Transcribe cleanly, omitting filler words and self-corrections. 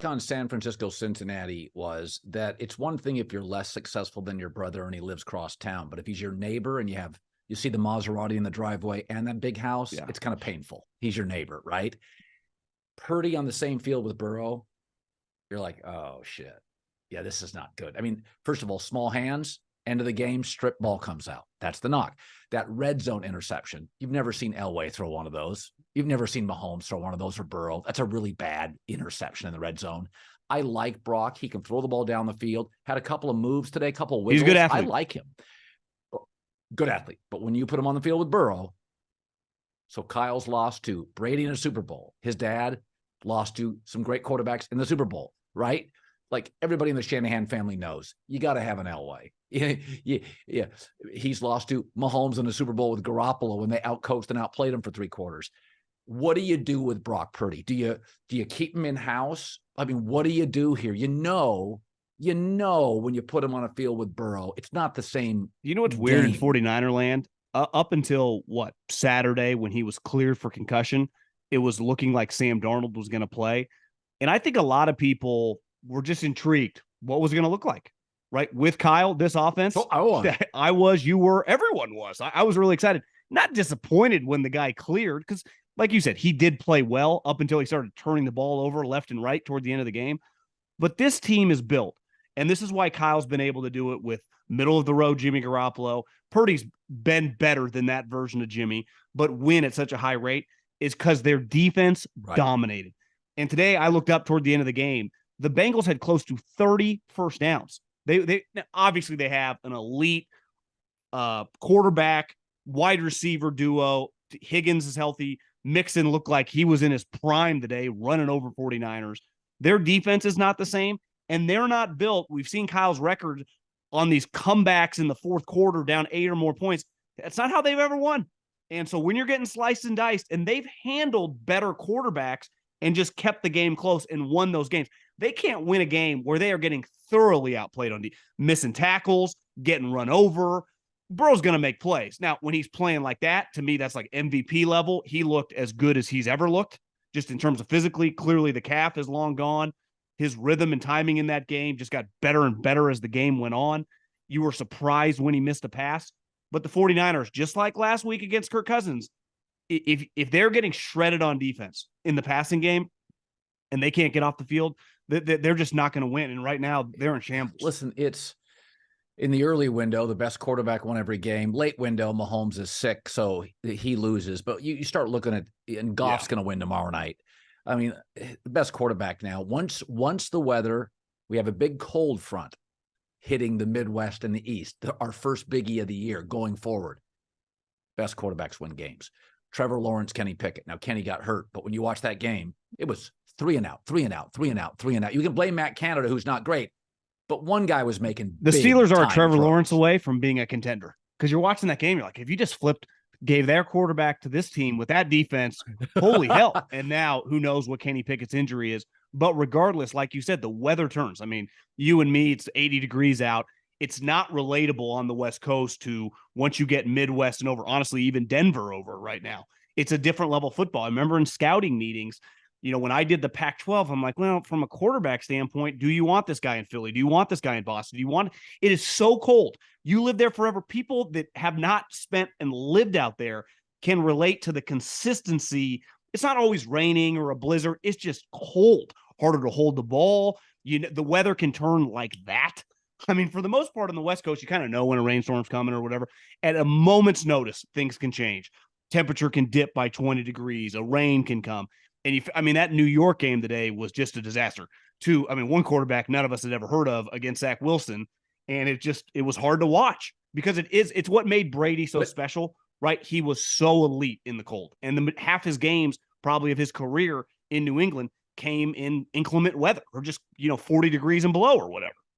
on San Francisco, Cincinnati was that it's one thing if you're less successful than your brother and he lives across town, but if he's your neighbor and you see the Maserati in the driveway and that big house, it's kind of painful. He's your neighbor, right? Purdy on the same field with Burrow, you're like, oh shit. Yeah, this is not good. I mean, first of all, small hands, end of the game, strip ball comes out. That's the knock. That red zone interception, you've never seen Elway throw one of those. You've never seen Mahomes throw one of those or Burrow. That's a really bad interception in the red zone. I like Brock. He can throw the ball down the field. Had a couple of moves today, a couple of wiggles. He's a good athlete. I like him. Good athlete. But when you put him on the field with Burrow, so Kyle's lost to Brady in a Super Bowl. His dad lost to some great quarterbacks in the Super Bowl, right? Like everybody in the Shanahan family knows, you got to have an Elway. Yeah. He's lost to Mahomes in the Super Bowl with Garoppolo when they outcoached and outplayed him for 3 quarters. What do you do with Brock Purdy? Do you keep him in-house? I mean, what do you do here? You know, when you put him on a field with Burrow, it's not the same. You know what's weird in 49er land? Up until Saturday when he was cleared for concussion, it was looking like Sam Darnold was going to play. And I think a lot of people were just intrigued. What was it going to look like, right? With Kyle, this offense. Oh, I was, you were, everyone was. I was really excited. Not disappointed when the guy cleared because, like you said, he did play well up until he started turning the ball over left and right toward the end of the game. But this team is built. And this is why Kyle's been able to do it with middle-of-the-road Jimmy Garoppolo. Purdy's been better than that version of Jimmy, but win at such a high rate is because their defense dominated. And today I looked up toward the end of the game. The Bengals had close to 30 first downs. They obviously they have an elite quarterback, wide receiver duo. Higgins is healthy. Mixon looked like he was in his prime today, running over 49ers. Their defense is not the same, and they're not built. We've seen Kyle's record on these comebacks in the fourth quarter down 8 or more points. That's not how they've ever won. And so when you're getting sliced and diced, and they've handled better quarterbacks and just kept the game close and won those games, they can't win a game where they are getting thoroughly outplayed on missing tackles, getting run over. Burrow's going to make plays. Now, when he's playing like that, to me, that's like MVP level. He looked as good as he's ever looked, just in terms of physically. Clearly, the calf is long gone. His rhythm and timing in that game just got better and better as the game went on. You were surprised when he missed a pass. But the 49ers, just like last week against Kirk Cousins, if they're getting shredded on defense in the passing game and they can't get off the field, they're just not going to win. And right now, they're in shambles. Listen, it's in the early window, the best quarterback won every game. Late window, Mahomes is sick, so he loses. But you start looking at, and Goff's going to win tomorrow night. I mean, the best quarterback now. Once the weather, we have a big cold front hitting the Midwest and the East, our first biggie of the year going forward. Best quarterbacks win games. Trevor Lawrence, Kenny Pickett. Now, Kenny got hurt, but when you watch that game, it was 3 and out, 3 and out, 3 and out, 3 and out. You can blame Matt Canada, who's not great, but one guy was making the Steelers are Trevor Lawrence away from being a contender. Because you're watching that game, you're like, if you just gave their quarterback to this team with that defense, holy hell. And now who knows what Kenny Pickett's injury is. But regardless, like you said, the weather turns. I mean, you and me, it's 80 degrees out. It's not relatable on the West Coast to once you get Midwest and over, honestly, even Denver over right now. It's a different level of football. I remember in scouting meetings, when I did the Pac-12, I'm like, well, from a quarterback standpoint, do you want this guy in Philly? Do you want this guy in Boston? Do you want – it is so cold. You live there forever. People that have not spent and lived out there can relate to the consistency. It's not always raining or a blizzard. It's just cold, harder to hold the ball. The weather can turn like that. I mean, for the most part on the West Coast, you kind of know when a rainstorm's coming or whatever. At a moment's notice, things can change. Temperature can dip by 20 degrees. A rain can come. And that New York game today was just a disaster. One quarterback none of us had ever heard of against Zach Wilson. And it was hard to watch because it's what made Brady so special, right? He was so elite in the cold. And half his games, probably of his career in New England, came in inclement weather or just, 40 degrees and below or whatever.